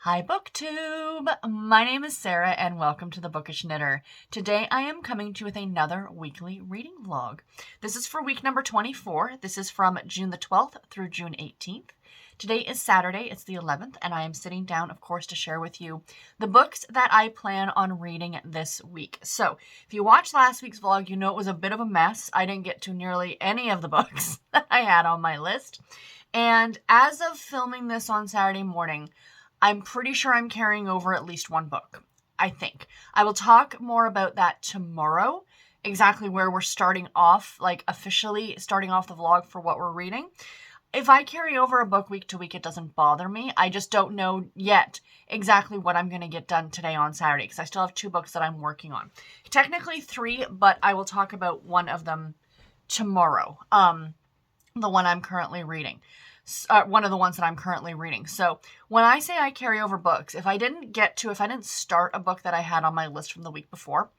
Hi Booktube! My name is Sarah and welcome to the Bookish Knitter. Today I am coming to you with another weekly reading vlog. This is for week number 24. This is from June the 12th through June 18th. Today is Saturday, it's the 11th, and I am sitting down, of course, to share with you the books that I plan on reading this week. So, if you watched last week's vlog, you know it was a bit of a mess. I didn't get to nearly any of the books that I had on my list. And as of filming this on Saturday morning, I'm pretty sure I'm carrying over at least one book, I think. I will talk more about that tomorrow, exactly where we're starting off, like officially starting off the vlog for what we're reading. If I carry over a book week to week, it doesn't bother me. I just don't know yet exactly what I'm going to get done today on Saturday, because I still have two books that I'm working on. Technically three, but I will talk about one of them tomorrow, the one I'm currently reading. One of the ones that I'm currently reading. So when I say I carry over books, if I didn't start a book that I had on my list from the week before,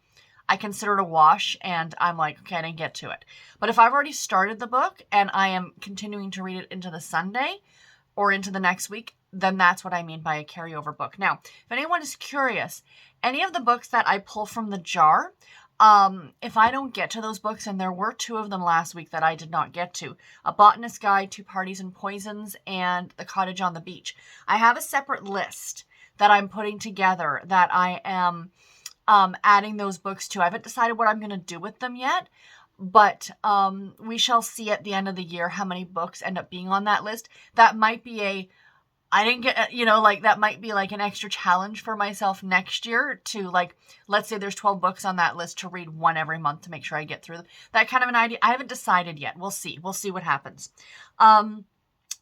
I consider it a wash and I'm like, okay, I didn't get to it. But if I've already started the book and I am continuing to read it into the Sunday or into the next week, then that's what I mean by a carryover book. Now, if anyone is curious, any of the books that I pull from the jar, if I don't get to those books, and there were two of them last week that I did not get to, A Botanist's Guide to Parties and Poisons and The Cottage on the Beach. I have a separate list that I'm putting together that I am adding those books to. I haven't decided what I'm going to do with them yet, but we shall see at the end of the year how many books end up being on that list. That might be that might be like an extra challenge for myself next year to, like, let's say there's 12 books on that list, to read one every month to make sure I get through them. That kind of an idea. I haven't decided yet. We'll see. We'll see what happens.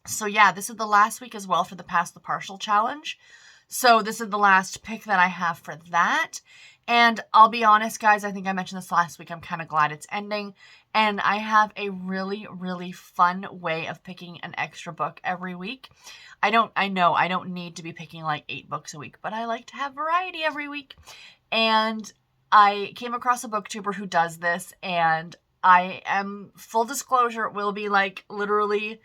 So yeah, this is the last week as well for the Pass the Partial challenge. So this is the last pick that I have for that. And I'll be honest, guys, I think I mentioned this last week. I'm kind of glad it's ending. And I have a really, really fun way of picking an extra book every week. I know I don't need to be picking like 8 books a week, but I like to have variety every week. And I came across a booktuber who does this, and I am, full disclosure, will be like literally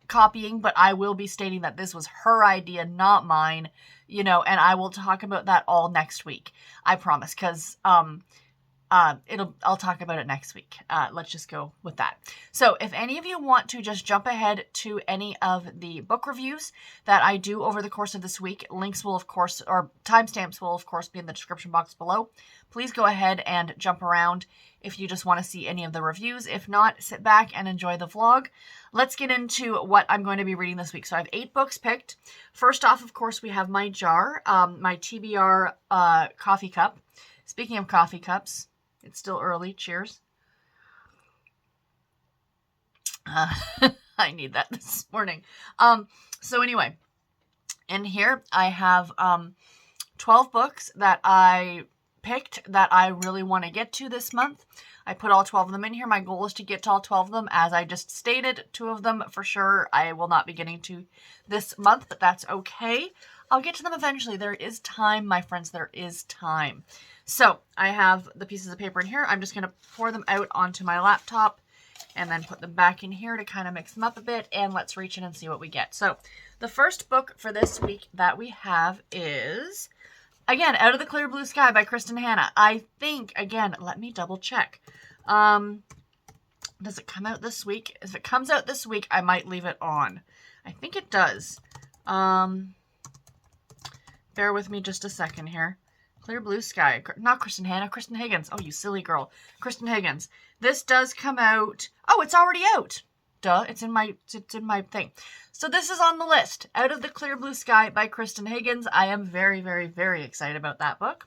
copying, but I will be stating that this was her idea, not mine, and I will talk about that all next week. I promise, because I'll talk about it next week. Let's just go with that. So if any of you want to just jump ahead to any of the book reviews that I do over the course of this week, links will, of course, or timestamps will, of course, be in the description box below. Please go ahead and jump around if you just want to see any of the reviews. If not, sit back and enjoy the vlog. Let's get into what I'm going to be reading this week. So I have 8 books picked. First off, of course, we have my jar, my TBR coffee cup. Speaking of coffee cups, it's still early. Cheers. I need that this morning. So anyway, in here I have 12 books that I picked that I really want to get to this month. I put all 12 of them in here. My goal is to get to all 12 of them. As I just stated, 2 of them for sure I will not be getting to this month, but that's okay. I'll get to them eventually. There is time, my friends. There is time. So I have the pieces of paper in here. I'm just going to pour them out onto my laptop and then put them back in here to kind of mix them up a bit. And let's reach in and see what we get. So the first book for this week that we have is, again, Out of the Clear Blue Sky by Kristen Hanna. I think, again, let me double check. Does it come out this week? If it comes out this week, I might leave it on. I think it does. Bear with me just a second here. Clear Blue Sky. Not Kristen Hanna, Kristen Higgins. Oh, you silly girl. Kristen Higgins. This does come out. Oh, it's already out. Duh, it's in my thing. So this is on the list. Out of the Clear Blue Sky by Kristen Higgins. I am very, very, very excited about that book.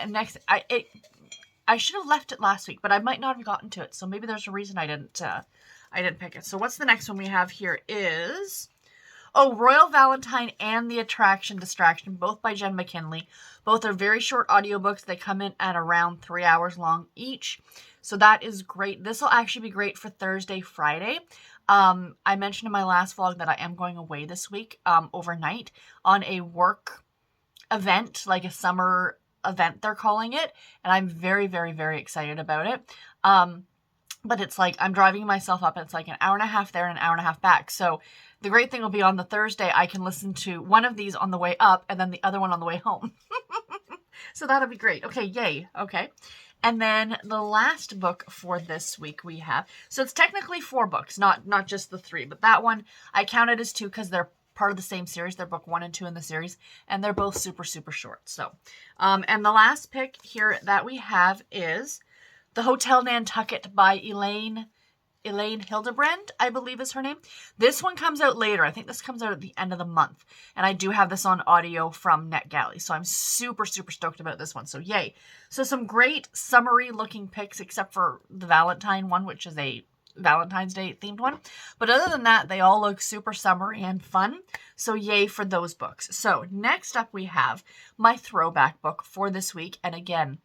Next, I should have left it last week, but I might not have gotten to it. So maybe there's a reason I didn't pick it. So what's the next one we have here is, Royal Valentine and the Attraction Distraction, both by Jen McKinley. Both are very short audiobooks. They come in at around 3 hours long each. So that is great. This will actually be great for Thursday, Friday. I mentioned in my last vlog that I am going away this week, overnight, on a work event, like a summer event they're calling it. And I'm very, very, very excited about it. But it's like I'm driving myself up and it's like an hour and a half there and an hour and a half back. So the great thing will be on the Thursday, I can listen to one of these on the way up and then the other one on the way home. So that'll be great. Okay, yay. Okay. And then the last book for this week we have, so it's technically 4 books, not just the 3, but that one I counted as 2 because they're part of the same series. They're book 1 and 2 in the series, and they're both super, super short. So, and the last pick here that we have is The Hotel Nantucket by Elaine Hildebrand, I believe is her name. This one comes out later. I think this comes out at the end of the month. And I do have this on audio from NetGalley. So I'm super, super stoked about this one. So yay. So some great summery looking picks, except for the Valentine one, which is a Valentine's Day themed one. But other than that, they all look super summery and fun. So yay for those books. So next up we have my throwback book for this week. And again,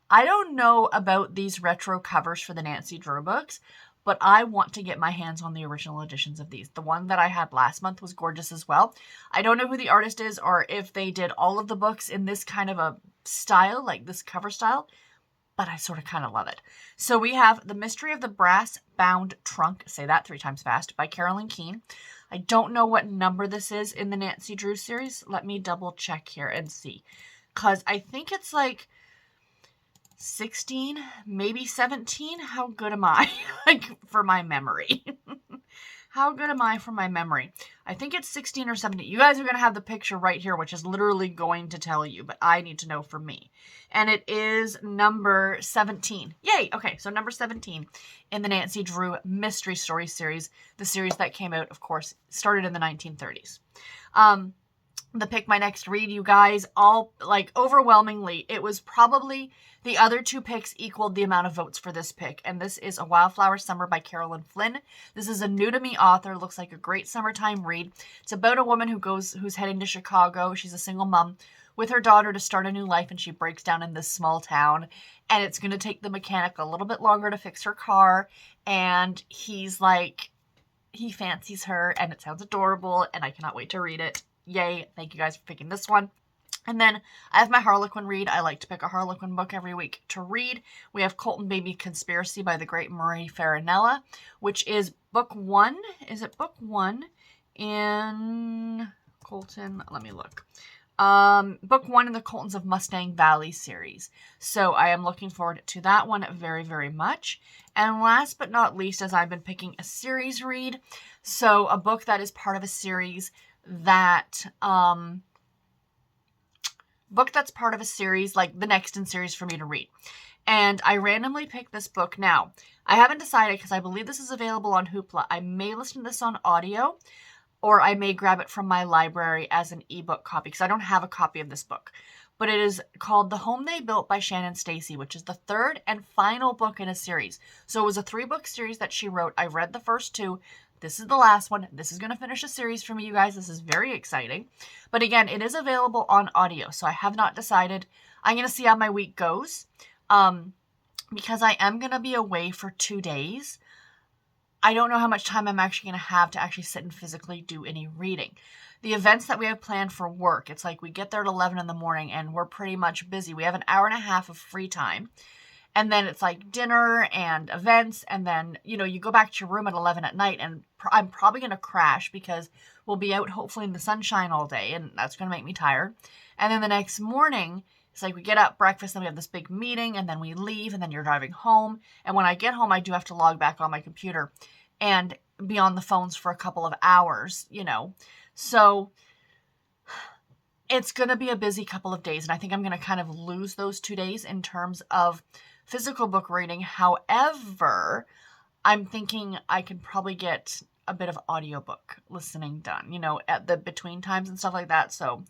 I don't know about these retro covers for the Nancy Drew books, but I want to get my hands on the original editions of these. The one that I had last month was gorgeous as well. I don't know who the artist is or if they did all of the books in this kind of a style, like this cover style, but I sort of kind of love it. So we have The Mystery of the Brass Bound Trunk, say that 3 times fast, by Carolyn Keene. I don't know what number this is in the Nancy Drew series. Let me double check here and see, because I think it's like 16, maybe 17. How good am I like for my memory? How good am I for my memory? I think it's 16 or 17. You guys are going to have the picture right here, which is literally going to tell you, but I need to know for me. And it is number 17. Yay! Okay, so number 17 in the Nancy Drew Mystery Story series, the series that came out, of course, started in the 1930s. The pick my next read, you guys, all, like, overwhelmingly, it was probably the other 2 picks equaled the amount of votes for this pick. And this is A Wildflower Summer by Carolyn Flynn. This is a new to me author. Looks like a great summertime read. It's about a woman who's heading to Chicago. She's a single mom with her daughter to start a new life, and she breaks down in this small town. And it's going to take the mechanic a little bit longer to fix her car. And he's like, he fancies her, and it sounds adorable, and I cannot wait to read it. Yay. Thank you guys for picking this one. And then I have my Harlequin read. I like to pick a Harlequin book every week to read. We have Colton Baby Conspiracy by the great Marie Farinella, which is book 1. Is it book 1 in Colton? Let me look. Book 1 in the Coltons of Mustang Valley series. So I am looking forward to that one very, very much. And last but not least, as I've been picking a series read, so a book that is part of a series that, like the next in series for me to read. And I randomly picked this book. Now, I haven't decided because I believe this is available on Hoopla. I may listen to this on audio, or I may grab it from my library as an ebook copy because I don't have a copy of this book. But it is called The Home They Built by Shannon Stacy, which is the 3rd and final book in a series. So it was a 3-book series that she wrote. I read the first 2. This is the last one. This is going to finish a series for me, you guys. This is very exciting. But again, it is available on audio, so I have not decided. I'm going to see how my week goes because I am going to be away for 2 days. I don't know how much time I'm actually going to have to actually sit and physically do any reading. The events that we have planned for work, it's like we get there at 11 in the morning and we're pretty much busy. We have an hour and a half of free time. And then it's like dinner and events. And then, you know, you go back to your room at 11 at night and I'm probably going to crash because we'll be out hopefully in the sunshine all day. And that's going to make me tired. And then the next morning, it's like we get up, breakfast, then we have this big meeting and then we leave and then you're driving home. And when I get home, I do have to log back on my computer and be on the phones for a couple of hours, you know. So it's going to be a busy couple of days. And I think I'm going to kind of lose those 2 days in terms of physical book reading. However, I'm thinking I can probably get a bit of audiobook listening done, you know, at the between times and stuff like that. So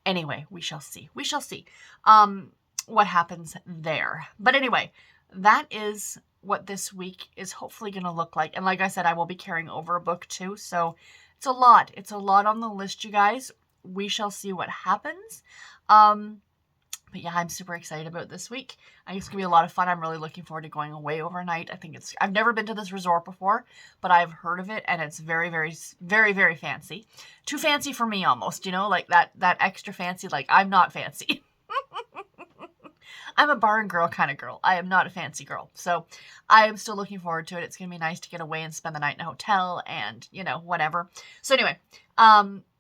anyway, we shall see. We shall see what happens there. But anyway, that is what this week is hopefully going to look like. And like I said, I will be carrying over a book too. So it's a lot. It's a lot on the list, you guys. We shall see what happens. But yeah, I'm super excited about this week. I think it's going to be a lot of fun. I'm really looking forward to going away overnight. I think I've never been to this resort before, but I've heard of it and it's very, very, very, very fancy. Too fancy for me almost, you know, like that extra fancy, like I'm not fancy. I'm a barn girl kind of girl. I am not a fancy girl. So I am still looking forward to it. It's going to be nice to get away and spend the night in a hotel and, whatever. So anyway,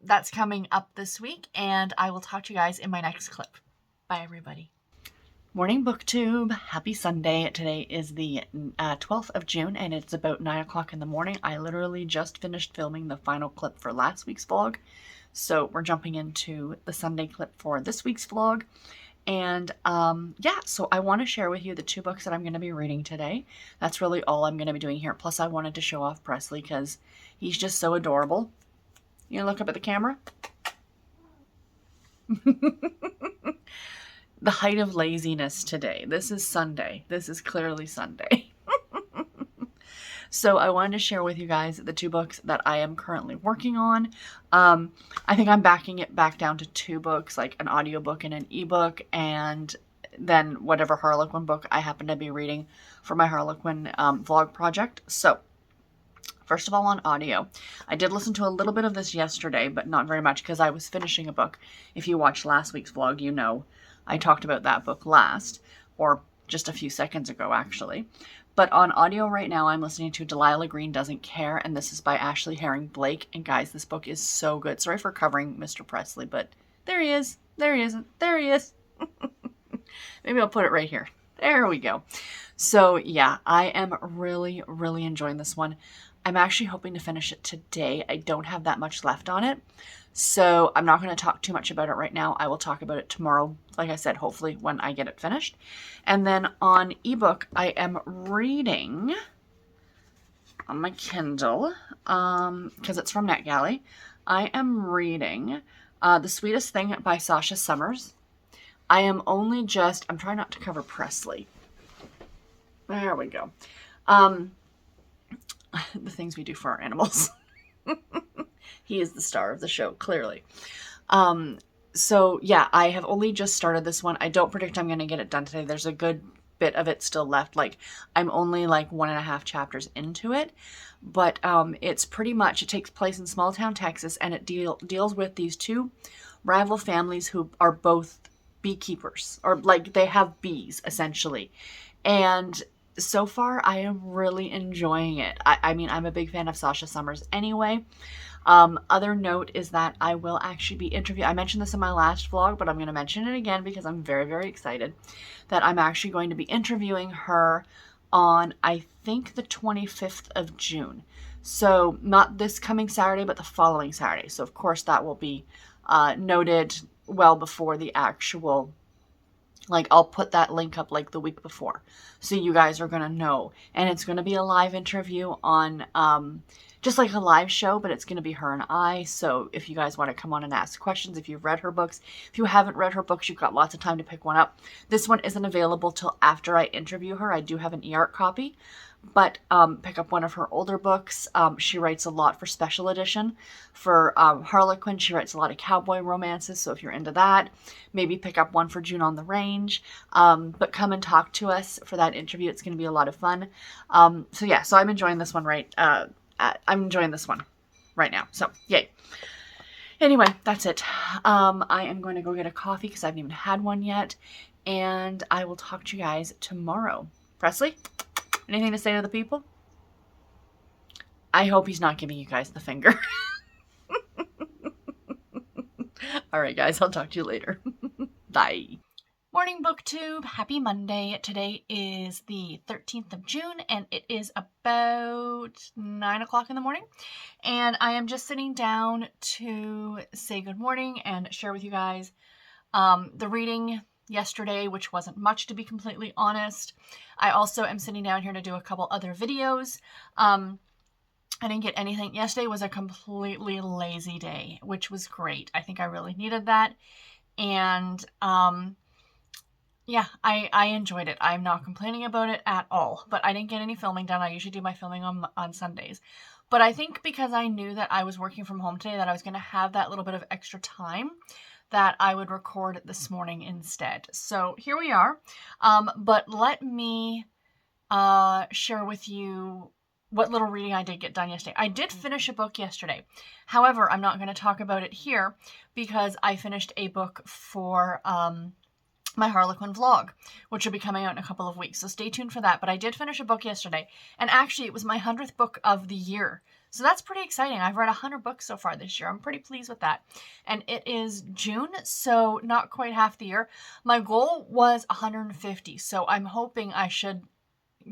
that's coming up this week, and I will talk to you guys in my next clip. Bye, everybody. Morning BookTube. Happy Sunday. Today is the 12th of June, and it's about 9 o'clock in the morning. I literally just finished filming the final clip for last week's vlog. So we're jumping into the Sunday clip for this week's vlog. And yeah, so I want to share with you the 2 books that I'm going to be reading today. That's really all I'm going to be doing here. Plus I wanted to show off Presley because he's just so adorable. You gonna look up at the camera? The height of laziness today. This is Sunday. This is clearly Sunday. So I wanted to share with you guys the 2 books that I am currently working on. I think I'm backing it back down to 2 books, like an audiobook and an ebook, and then whatever Harlequin book I happen to be reading for my Harlequin vlog project. So first of all, on audio, I did listen to a little bit of this yesterday, but not very much because I was finishing a book. If you watched last week's vlog, you know I talked about that book last, or just a few seconds ago, actually. But on audio right now, I'm listening to Delilah Green Doesn't Care, and this is by Ashley Herring Blake. And guys, this book is so good. Sorry for covering Mr. Presley, but there he is. There he isn't. There he is. Maybe I'll put it right here. There we go. So yeah, I am really, really enjoying this one. I'm actually hoping to finish it today. I don't have that much left on it, so I'm not going to talk too much about it right now. I will talk about it tomorrow, like I said, hopefully when I get it finished. And then on ebook, I am reading on my Kindle, because it's from NetGalley. I am reading The Sweetest Thing by Sasha Summers. I'm trying not to cover Presley. There we go. The things we do for our animals. He is the star of the show, clearly. So yeah, I have only just started this one. I don't predict I'm going to get it done today. There's a good bit of it still left. Like, I'm only like 1.5 chapters into it, but it's pretty much, it takes place in small town Texas, and it deals with these 2 rival families who are both beekeepers, or like they have bees essentially. And so far, I am really enjoying it. I mean, I'm a big fan of Sasha Summers anyway. Other note is that I will actually be interviewing, I mentioned this in my last vlog, but I'm going to mention it again because I'm very, very excited that I'm actually going to be interviewing her on, I think, the 25th of June. So not this coming Saturday, but the following Saturday. So of course that will be noted well before the actual, like, I'll put that link up like the week before, so you guys are going to know. And it's going to be a live interview on, just like a live show, but it's going to be her and I. So if you guys want to come on and ask questions, if you've read her books, if you haven't read her books, you've got lots of time to pick one up. This one isn't available till after I interview her. I do have an e-art copy, but pick up one of her older books. She writes a lot for special edition. For Harlequin, she writes a lot of cowboy romances, so if you're into that, maybe pick up one for June on the Range. But come and talk to us for that interview. It's going to be a lot of fun. So yeah, so I'm enjoying this one I'm enjoying this one right now, so yay. Anyway, that's it. I am going to go get a coffee because I haven't even had one yet, and I will talk to you guys tomorrow. Presley? Anything to say to the people? I hope he's not giving you guys the finger. All right, guys, I'll talk to you later. Bye. Morning BookTube. Happy Monday. Today is the 13th of June, and it is about 9 o'clock in the morning. And I am just sitting down to say good morning and share with you guys the reading yesterday, which wasn't much, to be completely honest. I also am sitting down here to do a couple other videos. I didn't get anything. Yesterday was a completely lazy day, which was great. I think I really needed that. And yeah, I enjoyed it. I'm not complaining about it at all, but I didn't get any filming done. I usually do my filming on Sundays. But I think because I knew that I was working from home today, that I was going to have that little bit of extra time, that I would record this morning instead. So here we are. But let me share with you what little reading I did get done yesterday. I did finish a book yesterday. However, I'm not going to talk about it here because I finished a book for my Harlequin vlog, which will be coming out in a couple of weeks. So stay tuned for that. But I did finish a book yesterday, and actually it was my 100th book of the year. So that's pretty exciting. I've read 100 books so far this year. I'm pretty pleased with that. And it is June, so not quite half the year. My goal was 150, so I'm hoping I should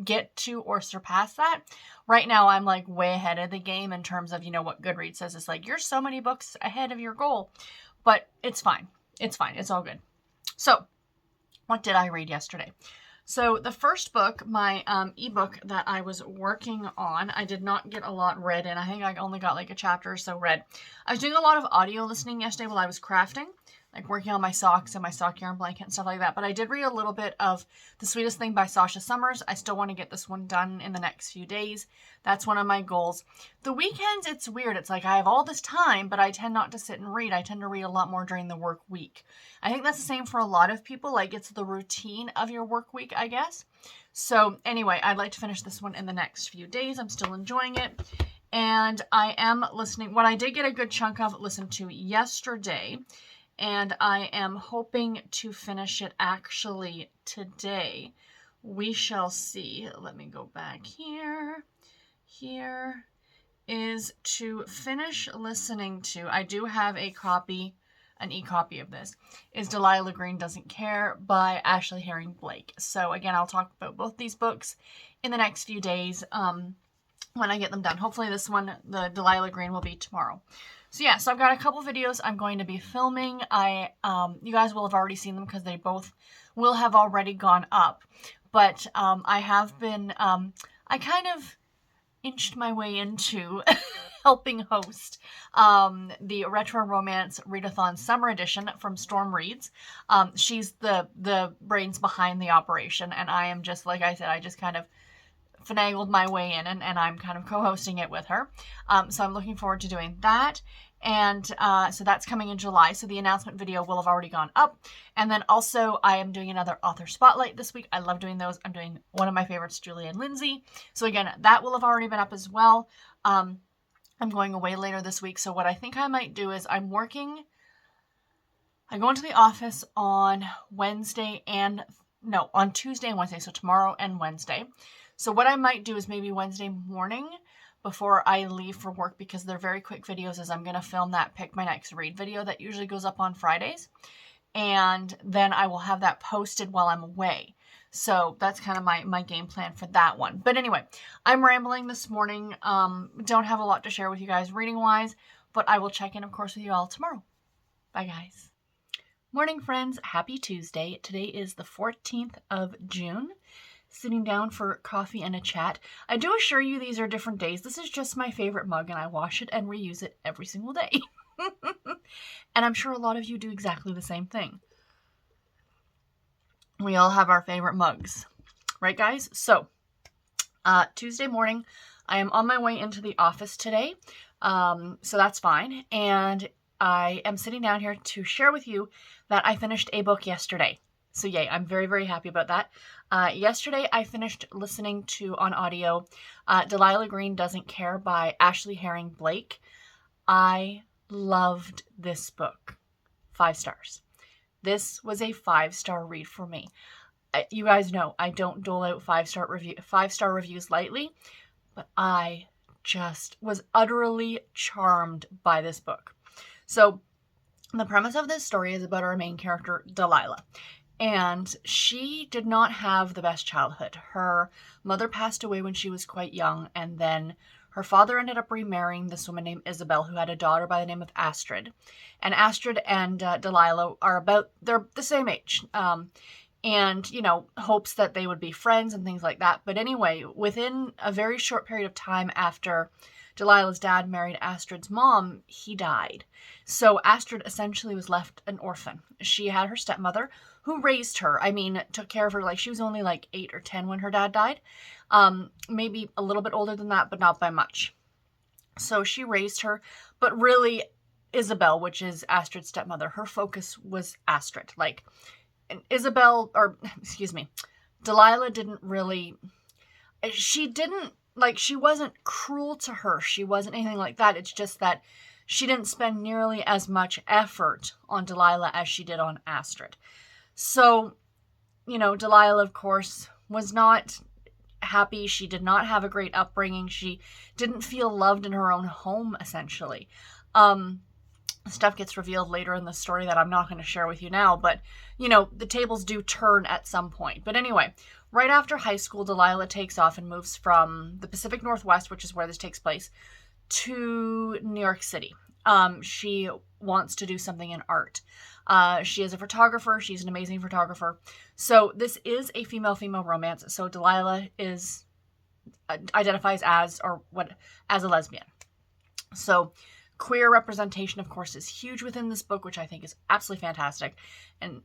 get to or surpass that. Right now, I'm like way ahead of the game in terms of, what Goodreads says. It's like, you're so many books ahead of your goal. But it's fine. It's fine. It's all good. So, what did I read yesterday? So the first book, my ebook that I was working on, I did not get a lot read in. I think I only got like a chapter or so read. I was doing a lot of audio listening yesterday while I was crafting, like working on my socks and my sock yarn blanket and stuff like that. But I did read a little bit of The Sweetest Thing by Sasha Summers. I still want to get this one done in the next few days. That's one of my goals. The weekends, it's weird. It's like I have all this time, but I tend not to sit and read. I tend to read a lot more during the work week. I think that's the same for a lot of people. Like, it's the routine of your work week, I guess. So anyway, I'd like to finish this one in the next few days. I'm still enjoying it. And I am listening. What I did get a good chunk of listened to yesterday, and I am hoping to finish it actually today. We shall see. Let me go back here. Here is to finish listening to, I do have a copy, an e-copy of this, is Delilah Green Doesn't Care by Ashley Herring Blake. So again, I'll talk about both these books in the next few days when I get them done. Hopefully this one, the Delilah Green, will be tomorrow. So yeah, so I've got a couple videos I'm going to be filming. You guys will have already seen them because they both will have already gone up. But I have been, I kind of inched my way into helping host the Retro Romance Readathon Summer Edition from Storm Reads. She's the brains behind the operation, and I am just, like I said, I just kind of finagled my way in, and I'm kind of co-hosting it with her. So I'm looking forward to doing that. And so that's coming in July. So the announcement video will have already gone up. And then also I am doing another author spotlight this week. I love doing those. I'm doing one of my favorites, Julie and Lindsay. So again, that will have already been up as well. I'm going away later this week. So what I think I might do is I go into the office on Tuesday and Wednesday. So tomorrow and Wednesday. So what I might do is maybe Wednesday morning before I leave for work, because they're very quick videos, as I'm going to film that Pick My Next Read video that usually goes up on Fridays. And then I will have that posted while I'm away. So that's kind of my game plan for that one. But anyway, I'm rambling this morning. Don't have a lot to share with you guys reading-wise, but I will check in, of course, with you all tomorrow. Bye, guys. Morning, friends. Happy Tuesday. Today is the 14th of June. Sitting down for coffee and a chat. I do assure you these are different days. This is just my favorite mug, and I wash it and reuse it every single day. And I'm sure a lot of you do exactly the same thing. We all have our favorite mugs. Right, guys? So, Tuesday morning, I am on my way into the office today. So that's fine. And I am sitting down here to share with you that I finished a book yesterday. So yay, I'm very, very happy about that. Yesterday, I finished listening to, on audio, Delilah Green Doesn't Care by Ashley Herring Blake. I loved this book. 5 stars. This was a 5-star read for me. You guys know I don't dole out 5-star reviews lightly, but I just was utterly charmed by this book. So the premise of this story is about our main character, Delilah. And she did not have the best childhood. Her mother passed away when she was quite young, and then her father ended up remarrying this woman named Isabel, who had a daughter by the name of Astrid. And Astrid and Delilah they're the same age. And, hopes that they would be friends and things like that. But anyway, within a very short period of time after Delilah's dad married Astrid's mom, he died. So Astrid essentially was left an orphan. She had her stepmother, who raised her. Took care of her. Like, she was only like 8 or 10 when her dad died. Maybe a little bit older than that, but not by much. So she raised her. But really, Isabel, which is Astrid's stepmother, her focus was Astrid. Like, Delilah she wasn't cruel to her. She wasn't anything like that. It's just that she didn't spend nearly as much effort on Delilah as she did on Astrid. So, Delilah, of course, was not happy. She did not have a great upbringing. She didn't feel loved in her own home, essentially. Stuff gets revealed later in the story that I'm not going to share with you now, but, the tables do turn at some point. But anyway, right after high school, Delilah takes off and moves from the Pacific Northwest, which is where this takes place, to New York City. She wants to do something in art. She is a photographer. She's an amazing photographer. So this is a female-female romance. So Delilah identifies as a lesbian. So queer representation, of course, is huge within this book, which I think is absolutely fantastic. And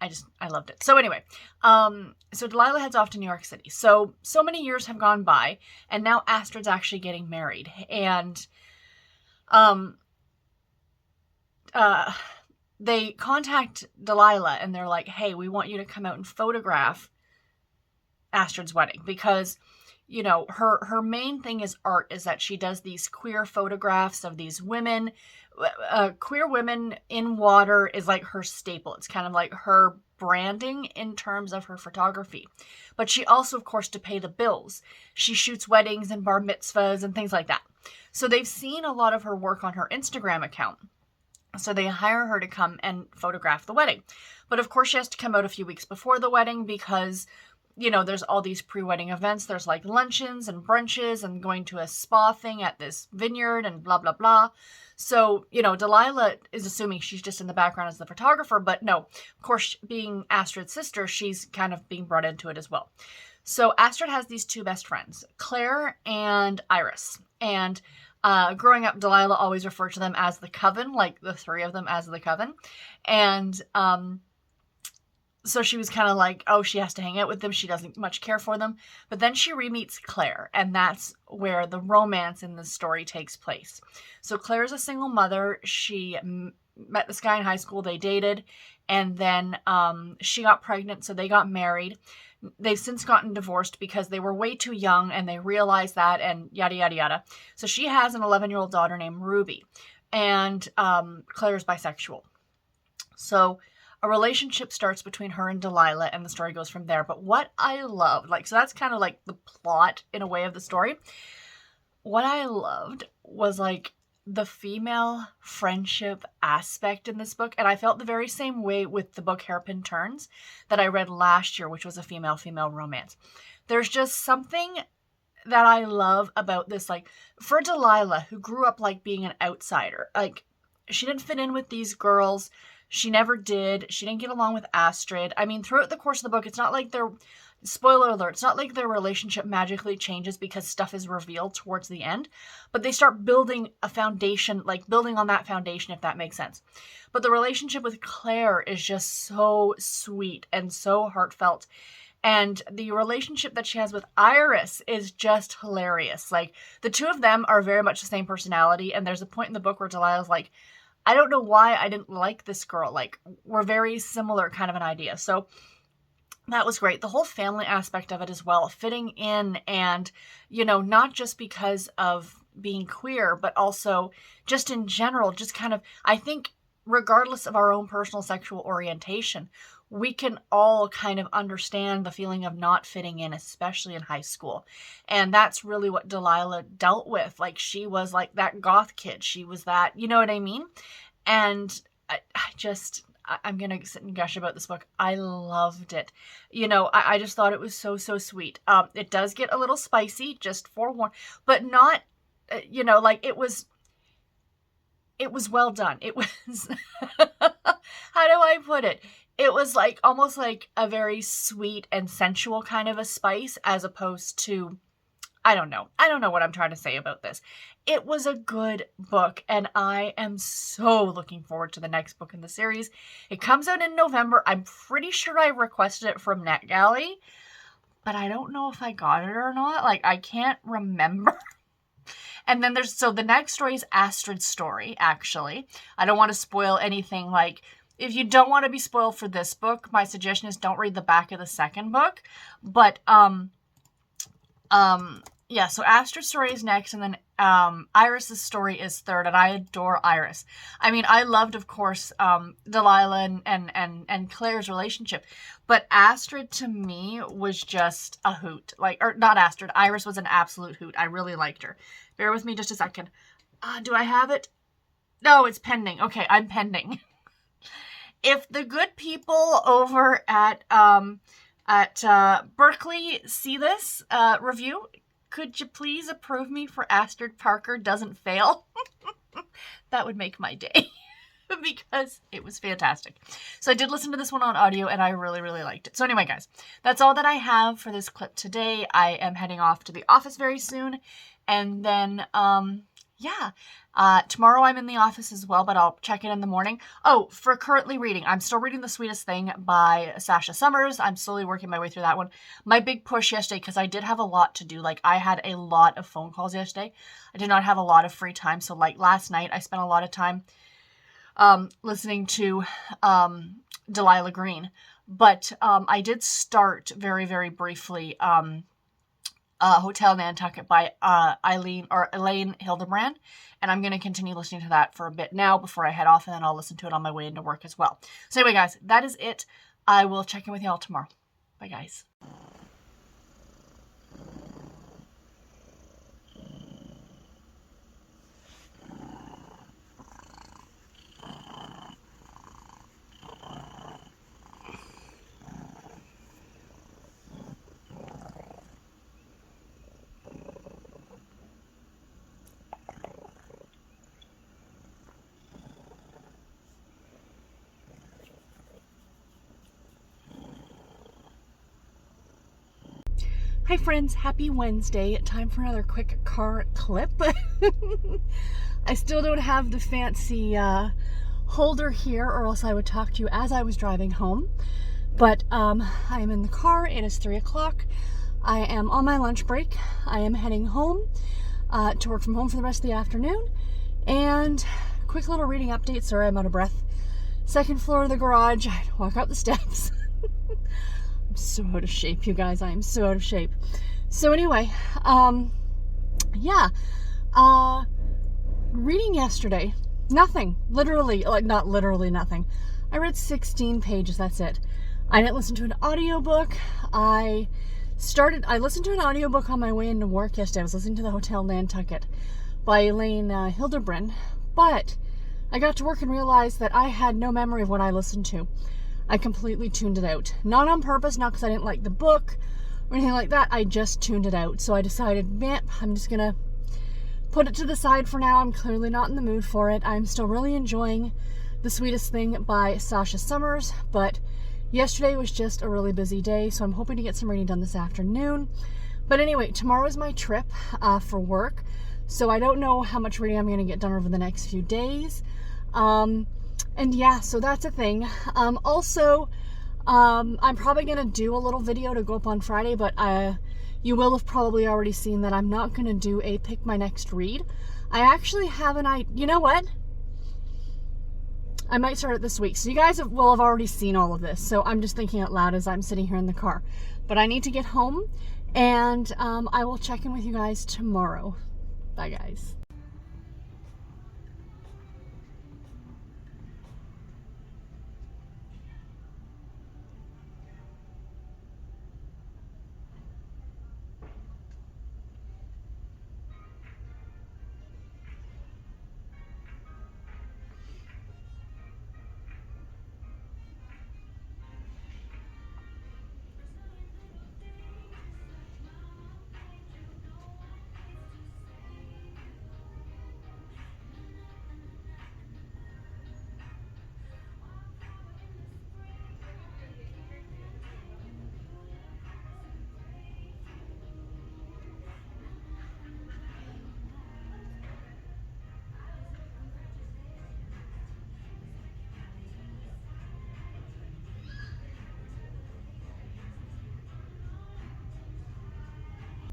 I loved it. So anyway, so Delilah heads off to New York City. So many years have gone by, and now Astrid's actually getting married. And they contact Delilah, and they're like, hey, we want you to come out and photograph Astrid's wedding, because her main thing is art, is that she does these queer photographs of these women. Queer women in water is like her staple. It's kind of like her branding in terms of her photography. But she also, of course, to pay the bills, she shoots weddings and bar mitzvahs and things like that. So they've seen a lot of her work on her Instagram account. So they hire her to come and photograph the wedding. But of course, she has to come out a few weeks before the wedding because there's all these pre-wedding events. There's like luncheons and brunches and going to a spa thing at this vineyard and blah, blah, blah. So, Delilah is assuming she's just in the background as the photographer, but no, of course, being Astrid's sister, she's kind of being brought into it as well. So Astrid has these two best friends, Claire and Iris. And growing up, Delilah always referred to them as the coven, like the three of them as the coven. And so she was kind of like, oh, she has to hang out with them. She doesn't much care for them. But then she re-meets Claire, and that's where the romance in the story takes place. So Claire is a single mother. She met this guy in high school. They dated, and then she got pregnant, so they got married. They've since gotten divorced because they were way too young, and they realized that, and yada, yada, yada. So she has an 11-year-old daughter named Ruby, and Claire's bisexual. So a relationship starts between her and Delilah, and the story goes from there. But what I loved, so that's kind of like the plot in a way of the story. What I loved was the female friendship aspect in this book. And I felt the very same way with the book Hairpin Turns that I read last year, which was a female-female romance. There's just something that I love about this, for Delilah, who grew up being an outsider. She didn't fit in with these girls. She never did. She didn't get along with Astrid. I mean, throughout the course of the book, it's not like spoiler alert, it's not like their relationship magically changes because stuff is revealed towards the end. But they start building a foundation, building on that foundation, if that makes sense. But the relationship with Claire is just so sweet and so heartfelt. And the relationship that she has with Iris is just hilarious. The two of them are very much the same personality. And there's a point in the book where Delilah's like, I don't know why I didn't like this girl. We're very similar kind of an idea. So that was great. The whole family aspect of it as well, fitting in and, not just because of being queer, but also just in general, just kind of, I think regardless of our own personal sexual orientation, we can all kind of understand the feeling of not fitting in, especially in high school. And that's really what Delilah dealt with. She was that goth kid. She was that, you know what I mean? And I'm going to sit and gush about this book. I loved it. I just thought it was so, so sweet. It does get a little spicy, just forewarned, but not, it was well done. It was, how do I put it? It was almost a very sweet and sensual kind of a spice, as opposed to, I don't know what I'm trying to say about this. It was a good book, and I am so looking forward to the next book in the series. It comes out in November. I'm pretty sure I requested it from NetGalley, but I don't know if I got it or not. I can't remember. And then the next story is Astrid's story, actually. I don't want to spoil anything. If you don't want to be spoiled for this book, my suggestion is don't read the back of the second book. But, yeah, so Astrid's story is next, and then Iris's story is third, and I adore Iris. I mean, I loved, of course, Delilah and Claire's relationship, but Astrid to me was just a hoot. Like, or not Astrid, Iris was an absolute hoot. I really liked her. Bear with me just a second. Do I have it? No, it's pending. Okay, I'm pending. If the good people over at Berkeley see this review, could you please approve me for Astrid Parker Doesn't Fail? That would make my day because it was fantastic. So I did listen to this one on audio and I really, really liked it. So anyway, guys, that's all that I have for this clip today. I am heading off to the office very soon. And then, tomorrow I'm in the office as well, but I'll check in the morning. Oh, for currently reading, I'm still reading The Sweetest Thing by Sasha Summers. I'm slowly working my way through that one. My big push yesterday, because I did have a lot to do. Like, I had a lot of phone calls yesterday. I did not have a lot of free time. So, like, last night, I spent a lot of time listening to Delilah Green. But I did start very, very briefly Hotel Nantucket by Elaine Hildebrand, and I'm going to continue listening to that for a bit now before I head off, and then I'll listen to it on my way into work as well. So anyway, guys, that is it. I will check in with you all tomorrow. Bye, guys. Hi friends, happy Wednesday. Time for another quick car clip. I still don't have the fancy holder here, or else I would talk to you as I was driving home. But I am in the car. It is 3 o'clock. I am on my lunch break. I am heading home to work from home for the rest of the afternoon. And quick little reading update. Sorry, I'm out of breath. Second floor of the garage. I had to walk up the steps. I'm so out of shape, you guys. I am so out of shape. So anyway, reading yesterday, nothing. Literally, like not literally nothing. I read 16 pages, that's it. I didn't listen to an audiobook. I listened to an audiobook on my way into work yesterday. I was listening to the Hotel Nantucket by Elaine Hildebrand, but I got to work and realized that I had no memory of what I listened to. I completely tuned it out. Not on purpose, not because I didn't like the book or anything like that. I just tuned it out. So I decided, man, I'm just going to put it to the side for now. I'm clearly not in the mood for it. I'm still really enjoying The Sweetest Thing by Sasha Summers, but yesterday was just a really busy day, so I'm hoping to get some reading done this afternoon. But anyway, tomorrow is my trip for work, so I don't know how much reading I'm going to get done over the next few days. And yeah, so that's a thing. Also, I'm probably going to do a little video to go up on Friday, but you will have probably already seen that I'm not going to do a pick my next read. I actually have an idea. You know what? I might start it this week. So you guys will have already seen all of this. So I'm just thinking out loud as I'm sitting here in the car. But I need to get home, and I will check in with you guys tomorrow. Bye, guys.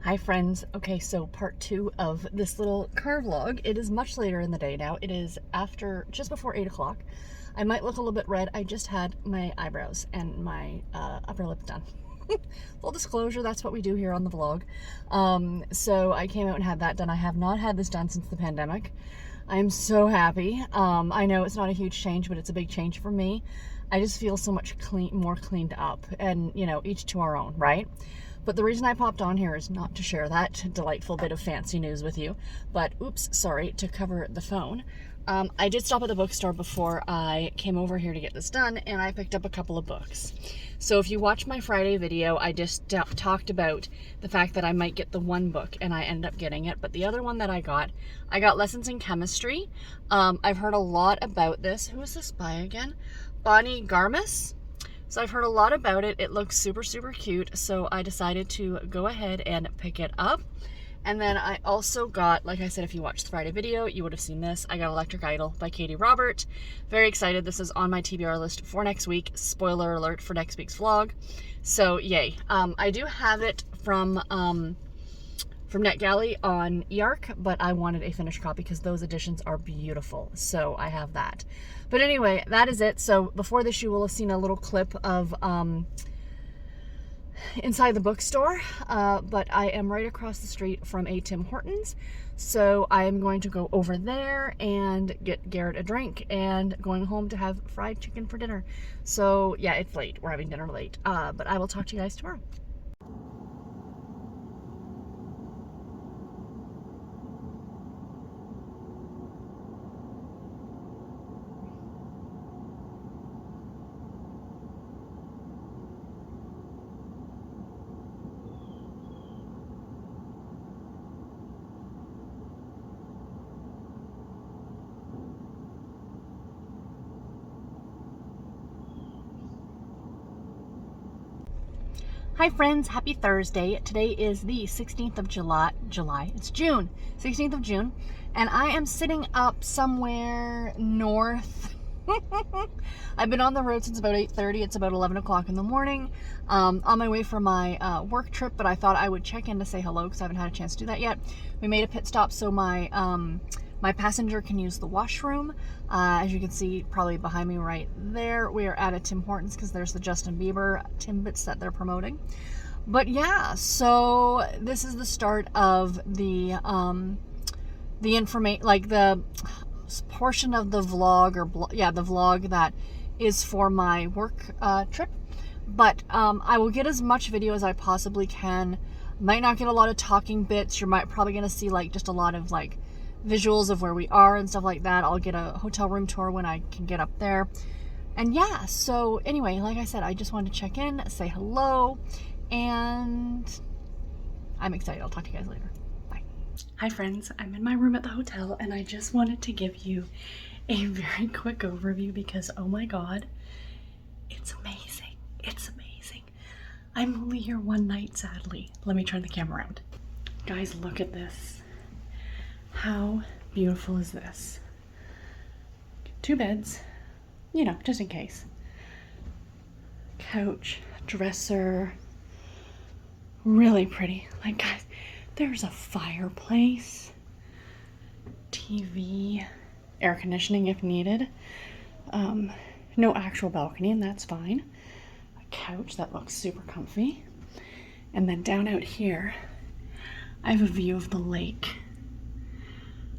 Hi friends. Okay, so part 2 of this little car vlog. It is much later in the day now. It is just before 8 o'clock. I might look a little bit red. I just had my eyebrows and my upper lip done. Full disclosure, that's what we do here on the vlog. So I came out and had that done. I have not had this done since the pandemic. I'm so happy. I know it's not a huge change, but it's a big change for me. I just feel so much more cleaned up, and you know, each to our own, right? But the reason I popped on here is not to share that delightful bit of fancy news with you, but oops, sorry, to cover the phone. I did stop at the bookstore before I came over here to get this done, and I picked up a couple of books. So if you watch my Friday video, I just talked about the fact that I might get the one book, and I ended up getting it. But the other one that I got Lessons in Chemistry. I've heard a lot about this. Who is this by again? Bonnie Garmis. So I've heard a lot about it. It looks super, super cute. So I decided to go ahead and pick it up. And then I also got, like I said, if you watched the Friday video, you would have seen this. I got Electric Idol by Katie Robert. Very excited. This is on my TBR list for next week. Spoiler alert for next week's vlog. So yay. I do have it from NetGalley on eARC, but I wanted a finished copy because those editions are beautiful. So I have that. But anyway, that is it. So before this, you will have seen a little clip of inside the bookstore, but I am right across the street from a Tim Hortons, so I am going to go over there and get Garrett a drink and going home to have fried chicken for dinner. So yeah, it's late. We're having dinner late, but I will talk to you guys tomorrow. Hi friends, happy Thursday. Today is the 16th of July, it's June, 16th of June, and I am sitting up somewhere north. I've been on the road since about 8:30. It's about 11 o'clock in the morning, on my way for my work trip, but I thought I would check in to say hello because I haven't had a chance to do that yet. We made a pit stop so my passenger can use the washroom. As you can see probably behind me right there, we are at a Tim Hortons because there's the Justin Bieber Timbits that they're promoting. But yeah, so this is the start of the information, like the portion of the vlog, or the vlog that is for my work trip. But I will get as much video as I possibly can. Might not get a lot of talking bits. You're probably gonna see like just a lot of like visuals of where we are and stuff like that. I'll get a hotel room tour when I can get up there. And yeah, so anyway, like I said, I just wanted to check in, say hello, and I'm excited. I'll talk to you guys later. Bye. Hi friends, I'm in my room at the hotel, and I just wanted to give you a very quick overview because oh my god, it's amazing. It's amazing. I'm only here one night, sadly. Let me turn the camera around. Guys, look at this. How beautiful is this? 2 beds, you know, just in case. Couch, dresser, really pretty. Like guys, there's a fireplace, TV, air conditioning if needed. No actual balcony, and that's fine. A couch that looks super comfy. And then down out here, I have a view of the lake.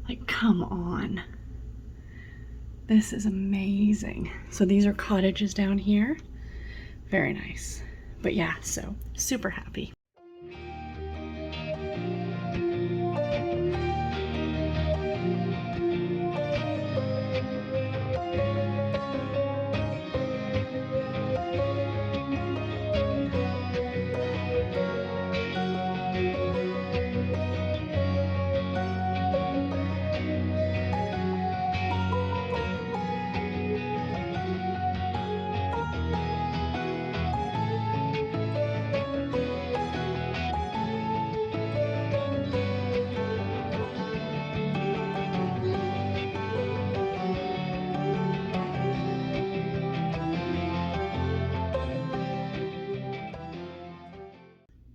Like, come on. This is amazing. So these are cottages down here. Very nice. But yeah, so super happy.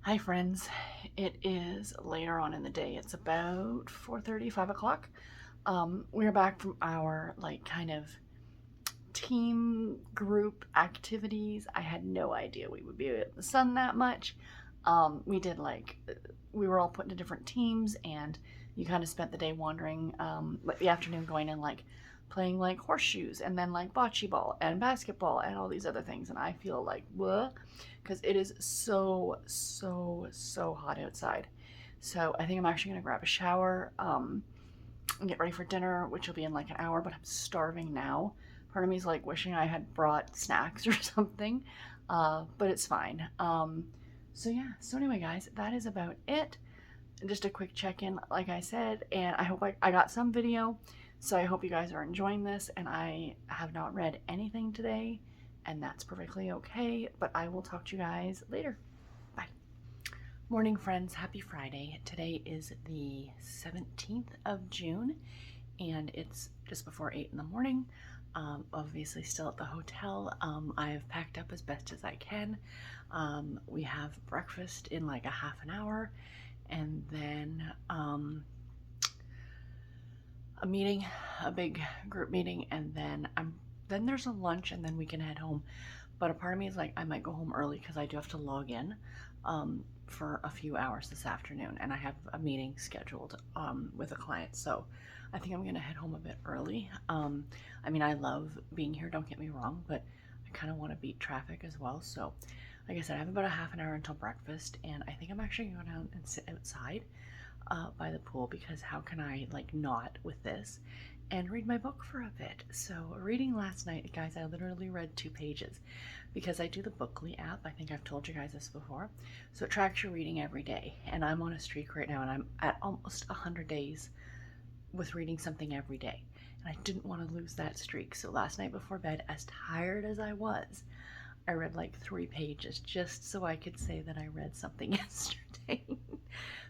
Hi friends, it is later on in the day. It's about 4:30, 5 o'clock. We're back from our like kind of team group activities. I had no idea we would be in the sun that much. We did we were all put into different teams, and you kind of spent the day wandering, the afternoon going and playing horseshoes, and then bocce ball and basketball and all these other things. And I feel what? Because it is so hot outside. So I think I'm actually gonna grab a shower, and get ready for dinner, which will be in an hour, but I'm starving now. Part of me is wishing I had brought snacks or something, but it's fine. So yeah, so anyway guys, that is about it. Just a quick check-in, like I said, and I hope I got some video, so I hope you guys are enjoying this. And I have not read anything today, and that's perfectly okay, but I will talk to you guys later. Bye. Morning friends, happy Friday. Today is the 17th of June, and it's just before 8 in the morning. Obviously still at the hotel. I've packed up as best as I can. We have breakfast in a half an hour, and then a meeting, a big group meeting, and then there's a lunch, and then we can head home. But a part of me is I might go home early because I do have to log in for a few hours this afternoon, and I have a meeting scheduled with a client, so I think I'm gonna head home a bit early. I mean, I love being here, don't get me wrong, but I kind of want to beat traffic as well. So like I said, I have about a half an hour until breakfast, and I think I'm actually going to go down and sit outside by the pool, because how can I not with this, and read my book for a bit. So reading last night, guys, I literally read 2 pages because I do the Bookly app. I think I've told you guys this before. So it tracks your reading every day, and I'm on a streak right now, and I'm at almost 100 days with reading something every day, and I didn't want to lose that streak. So last night before bed, as tired as I was, I read 3 pages just so I could say that I read something yesterday.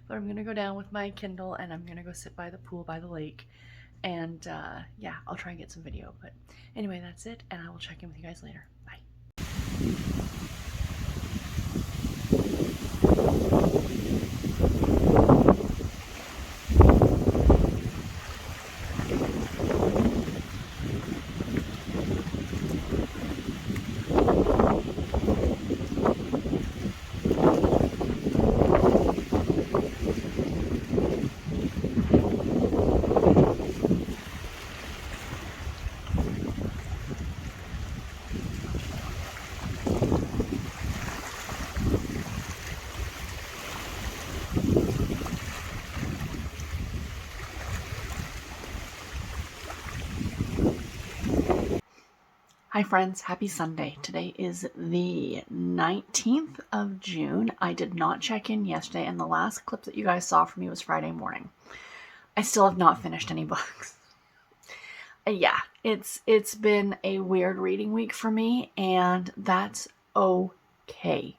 But I'm gonna go down with my Kindle, and I'm gonna go sit by the pool by the lake, and yeah, I'll try and get some video. But anyway, that's it, and I will check in with you guys later. Bye. Hi friends, happy Sunday. Today is the 19th of June. I did not check in yesterday, and the last clip that you guys saw from me was Friday morning. I still have not finished any books. Yeah, it's been a weird reading week for me, and that's okay.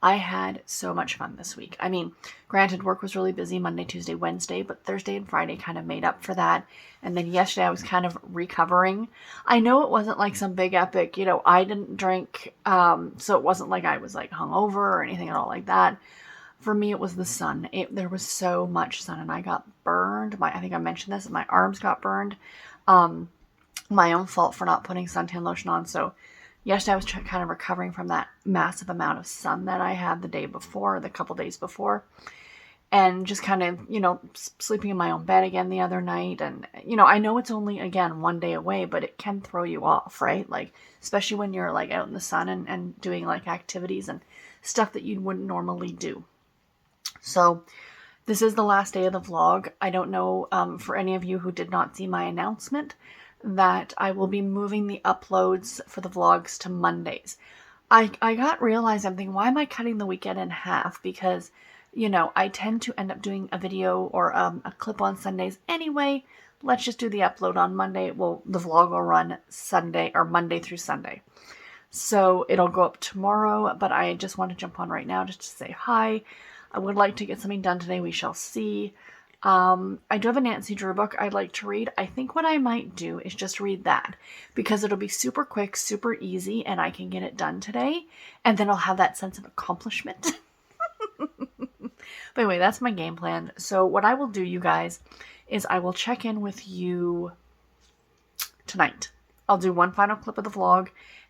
I had so much fun this week. I mean, granted, work was really busy Monday, Tuesday, Wednesday, but Thursday and Friday kind of made up for that. And then yesterday I was kind of recovering. I know it wasn't some big epic, I didn't drink, so it wasn't I was hungover or anything at all like that. For me, it was the sun. There was so much sun, and I got burned. I think I mentioned this, my arms got burned. My own fault for not putting suntan lotion on. So yesterday I was kind of recovering from that massive amount of sun that I had the couple days before, and just kind of, sleeping in my own bed again the other night. And, I know it's only, again, one day away, but it can throw you off, right? Especially when you're out in the sun and doing activities and stuff that you wouldn't normally do. So this is the last day of the vlog. I don't know, for any of you who did not see my announcement, that I will be moving the uploads for the vlogs to Mondays. I realized I'm thinking, why am I cutting the weekend in half? Because, I tend to end up doing a video or a clip on Sundays anyway. Let's just do the upload on Monday. Well, the vlog will run Sunday or Monday through Sunday. So it'll go up tomorrow, but I just want to jump on right now just to say hi. I would like to get something done today. We shall see. I do have a Nancy Drew book I'd like to read. I think what I might do is just read that, because it'll be super quick, super easy, and I can get it done today, and then I'll have that sense of accomplishment. But anyway, that's my game plan. So what I will do, you guys, is I will check in with you tonight. I'll do one final clip of the vlog,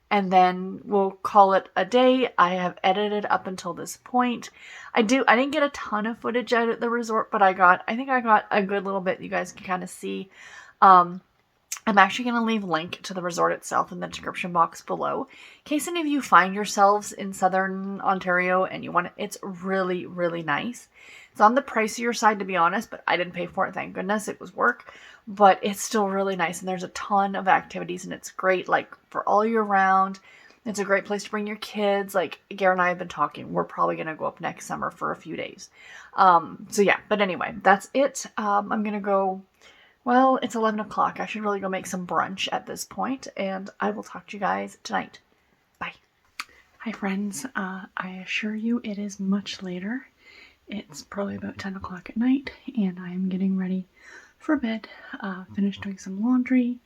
and then we'll call it a day. I have edited up until this point. I didn't get a ton of footage out at the resort, but I think I got a good little bit you guys can kind of see. I'm actually going to leave a link to the resort itself in the description box below. In case any of you find yourselves in Southern Ontario and you want it, it's really, really nice. It's on the pricier side, to be honest, but I didn't pay for it, thank goodness. It was work, but it's still really nice, and there's a ton of activities, and it's great, like, for all year round. It's a great place to bring your kids. Like, Gare and I have been talking. We're probably going to go up next summer for a few days. So yeah, but anyway, that's it. I'm going to go... Well, it's 11 o'clock. I should really go make some brunch at this point, and I will talk to you guys tonight. Bye. Hi, friends. I assure you it is much later. It's probably about 10 o'clock at night, and I am getting ready for bed. Finished doing some laundry,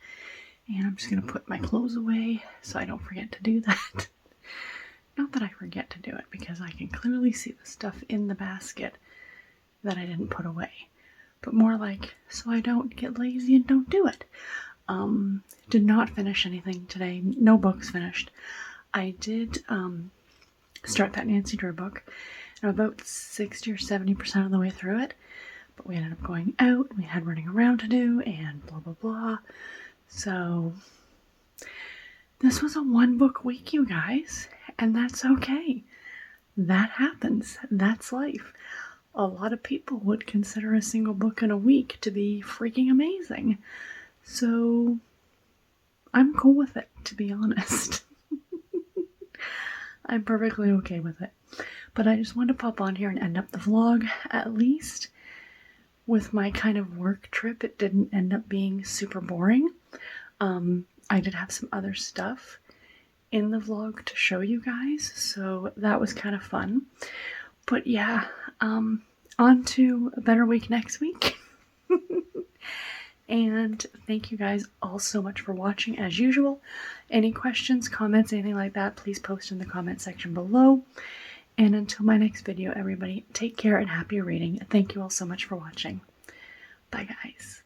and I'm just going to put my clothes away so I don't forget to do that. Not that I forget to do it, because I can clearly see the stuff in the basket that I didn't put away. But more like, so I don't get lazy and don't do it. Did not finish anything today. No books finished. I did start that Nancy Drew book. I'm about 60 or 70% of the way through it. But we ended up going out. We had running around to do and blah, blah, blah. So this was a one book week, you guys. And that's okay. That happens. That's life. A lot of people would consider a single book in a week to be freaking amazing. So I'm cool with it, to be honest. I'm perfectly okay with it. But I just wanted to pop on here and end up the vlog, at least. With my kind of work trip, it didn't end up being super boring. I did have some other stuff in the vlog to show you guys, so that was kind of fun. But yeah, on to a better week next week. And thank you guys all so much for watching as usual. Any questions, comments, anything like that, please post in the comment section below. And until my next video, everybody, take care and happy reading. Thank you all so much for watching. Bye, guys.